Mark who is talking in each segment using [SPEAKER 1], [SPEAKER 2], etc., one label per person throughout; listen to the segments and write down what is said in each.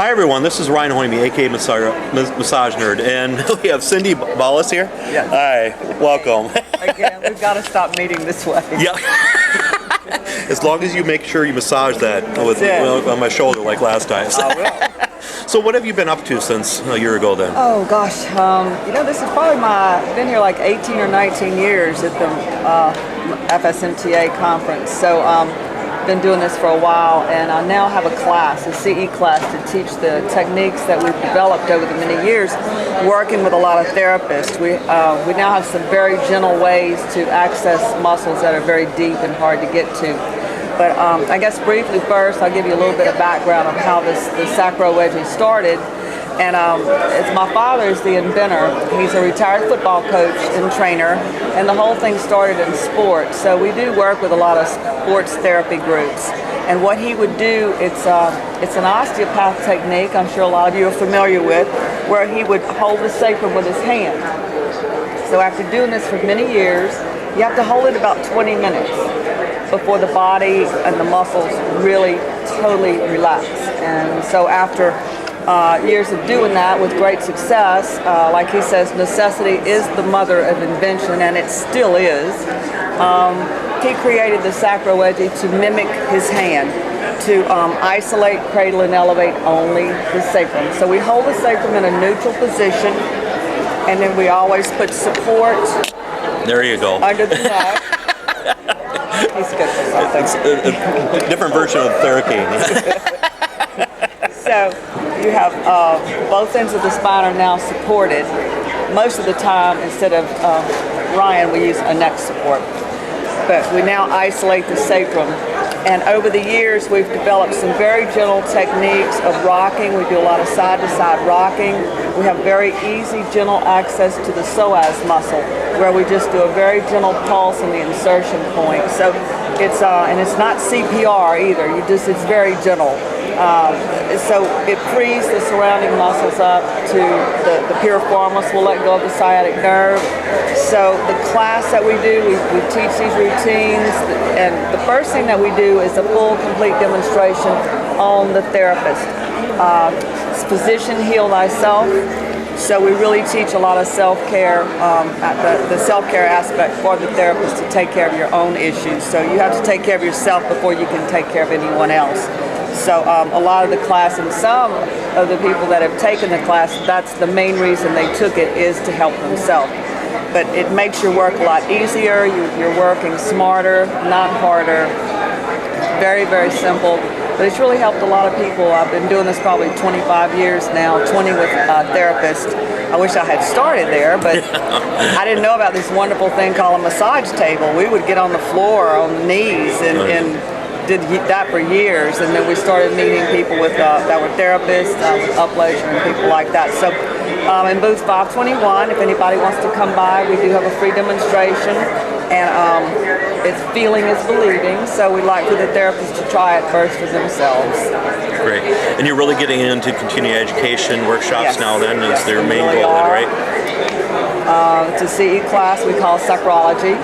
[SPEAKER 1] Hi everyone, this is Ryan Hoyme, aka Massage Nerd, and we have Cindy Ballis here.
[SPEAKER 2] Yes.
[SPEAKER 1] Hi, welcome.
[SPEAKER 2] Again, we've got to stop meeting this way.
[SPEAKER 1] Yeah. As long as you make sure you massage that on my shoulder like last time.
[SPEAKER 2] I will.
[SPEAKER 1] So what have you been up to since a year ago then?
[SPEAKER 2] Oh gosh, this is probably been here like 18 or 19 years at the FSMTA conference. So been doing this for a while, and I now have a class, a CE class, to teach the techniques that we've developed over the many years, working with a lot of therapists. We now have some very gentle ways to access muscles that are very deep and hard to get to. But I guess briefly first, I'll give you a little bit of background of how the Sacro Wedgy started. And it's my father is the inventor. He's a retired football coach and trainer, and the whole thing started in sports. So we do work with a lot of sports therapy groups. And what he would do, it's an osteopath technique, I'm sure a lot of you are familiar with, where he would hold the sacrum with his hand. So after doing this for many years, you have to hold it about 20 minutes before the body and the muscles really totally relax. And so after years of doing that with great success, like he says, necessity is the mother of invention, and it still is. He created the Sacro Wedgy to mimic his hand, to isolate, cradle, and elevate only the sacrum. So we hold the sacrum in a neutral position, and then we always put support.
[SPEAKER 1] There you go.
[SPEAKER 2] Under the neck. He's good for something.
[SPEAKER 1] It's a different version of therapy.
[SPEAKER 2] So you have both ends of the spine are now supported. Most of the time, instead of Ryan, we use a neck support. But we now isolate the sacrum. And over the years, we've developed some very gentle techniques of rocking. We do a lot of side-to-side rocking. We have very easy, gentle access to the psoas muscle, where we just do a very gentle pulse in the insertion point. So it's and it's not CPR either. It's very gentle. So it frees the surrounding muscles up to the piriformis. Will let go of the sciatic nerve. So the class that we do, we teach these routines, and the first thing that we do is a full, complete demonstration on the therapist. It's position, heal thyself. So we really teach a lot of self-care, the self-care aspect for the therapist to take care of your own issues. So you have to take care of yourself before you can take care of anyone else. So a lot of the class, and some of the people that have taken the class, that's the main reason they took it, is to help themselves. But it makes your work a lot easier. You're working smarter, not harder. Very, very simple. But it's really helped a lot of people. I've been doing this probably 25 years now, 20 with therapists. I wish I had started there, but I didn't know about this wonderful thing called a massage table. We would get on the floor on the knees and did that for years, and then we started meeting people with that were therapists, with Upleisure and people like that. So in booth 521, if anybody wants to come by, we do have a free demonstration, and it's feeling is believing, so we like for the therapists to try it first for themselves.
[SPEAKER 1] Great. And you're really getting into continuing education workshops now then, is their main
[SPEAKER 2] really
[SPEAKER 1] goal then, right?
[SPEAKER 2] It's a CE class we call Sacrowedgy.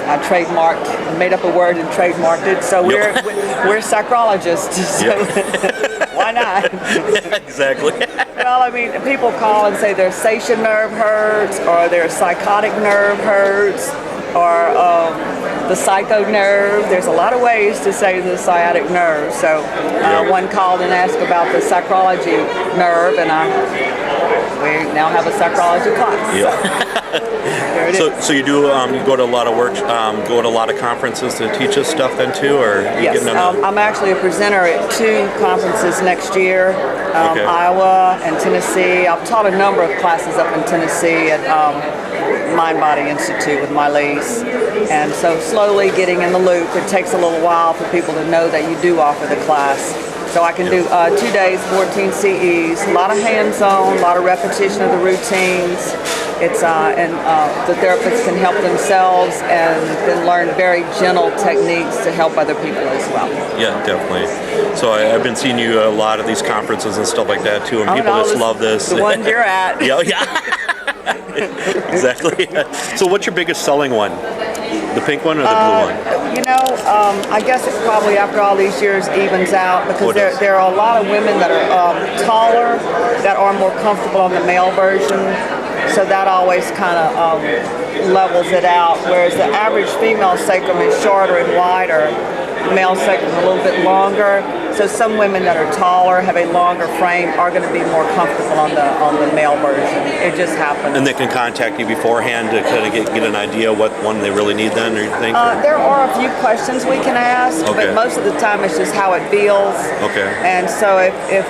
[SPEAKER 2] I made up a word and trademarked it. So we're sacrologists. So why not?
[SPEAKER 1] Exactly.
[SPEAKER 2] Well, I mean, people call and say their sciatic nerve hurts, or their psychotic nerve hurts, or the psycho nerve. There's a lot of ways to say the sciatic nerve. So one called and asked about the sacrology nerve, and we now have a sacrology class.
[SPEAKER 1] Yeah. So you do you go to a lot of go to a lot of conferences to teach us stuff then too, or
[SPEAKER 2] yes, I'm actually a presenter at 2 conferences next year, Iowa and Tennessee. I've taught a number of classes up in Tennessee at Mind Body Institute with my lease, and so slowly getting in the loop. It takes a little while for people to know that you do offer the class. So I can do 2 days, 14 CEs, a lot of hands-on, a lot of repetition of the routines. It's and the therapists can help themselves and then learn very gentle techniques to help other people as well.
[SPEAKER 1] Yeah, definitely. So I've been seeing you at a lot of these conferences and stuff like that too, and people just love this.
[SPEAKER 2] The ones you're at.
[SPEAKER 1] Yeah. Exactly. So what's your biggest selling one? The pink one or the blue one?
[SPEAKER 2] I guess it probably after all these years evens out because
[SPEAKER 1] it does.
[SPEAKER 2] there are a lot of women that are taller that are more comfortable on the male version. So that always kind of levels it out. Whereas the average female sacrum is shorter and wider, male sacrum a little bit longer. So some women that are taller, have a longer frame, are going to be more comfortable on the male version. It just happens.
[SPEAKER 1] And they can contact you beforehand to kind of get an idea what one they really need then, or you think?
[SPEAKER 2] There are a few questions we can ask,
[SPEAKER 1] Okay.
[SPEAKER 2] but most of the time it's just how it feels.
[SPEAKER 1] Okay.
[SPEAKER 2] And so if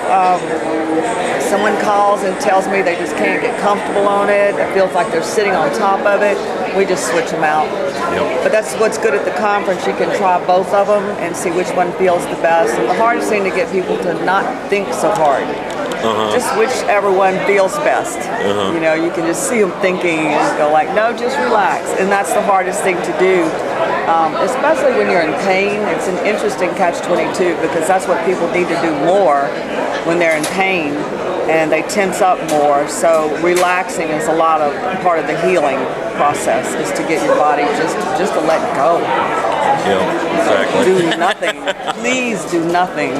[SPEAKER 2] someone calls and tells me they just can't get comfortable on it, it feels like they're sitting on top of it, we just switch them out.
[SPEAKER 1] Yep.
[SPEAKER 2] But that's what's good at the conference. You can try both of them and see which one feels the best. And the hardest thing to get people to not think so hard. Just whichever one feels best. You can just see them thinking and go like, no, just relax. And that's the hardest thing to do. Especially when you're in pain. It's an interesting catch-22 because that's what people need to do more when they're in pain and they tense up more. So relaxing is a lot of part of the healing process, is to get your body just to let go.
[SPEAKER 1] Yeah, exactly.
[SPEAKER 2] Do nothing. Please do nothing.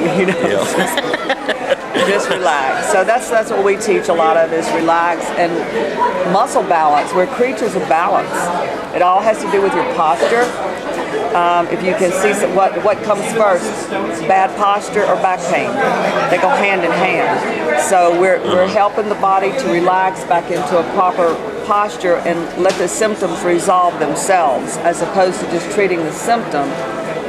[SPEAKER 2] Just relax. So that's what we teach a lot of, is relax and muscle balance. We're creatures of balance. It all has to do with your posture. If you can see what comes first, bad posture or back pain. They go hand in hand. So we're helping the body to relax back into a proper posture and let the symptoms resolve themselves, as opposed to just treating the symptom.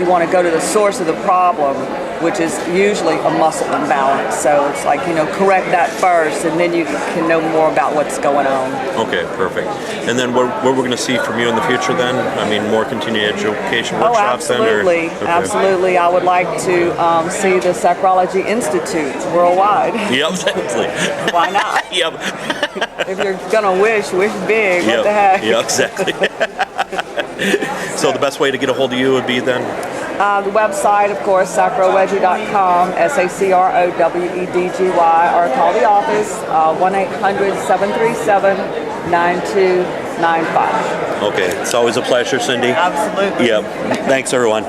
[SPEAKER 2] You want to go to the source of the problem, which is usually a muscle imbalance. So it's like, correct that first, and then you can know more about what's going on.
[SPEAKER 1] Okay, perfect. And then what we're going to see from you in the future then? I mean, more continuing education workshops
[SPEAKER 2] absolutely.
[SPEAKER 1] then?
[SPEAKER 2] Absolutely. I would like to see the Sacrowedgy Institute worldwide.
[SPEAKER 1] Yep, exactly.
[SPEAKER 2] Why not?
[SPEAKER 1] Yep.
[SPEAKER 2] If you're going to wish big. What the heck?
[SPEAKER 1] Yeah, exactly. So the best way to get a hold of you would be then?
[SPEAKER 2] The website, of course, sacrowedgy.com, SACROWEDGY, or call the office, 1-800-737-9295.
[SPEAKER 1] Okay, it's always a pleasure, Cindy.
[SPEAKER 2] Absolutely.
[SPEAKER 1] Yep. Thanks, everyone.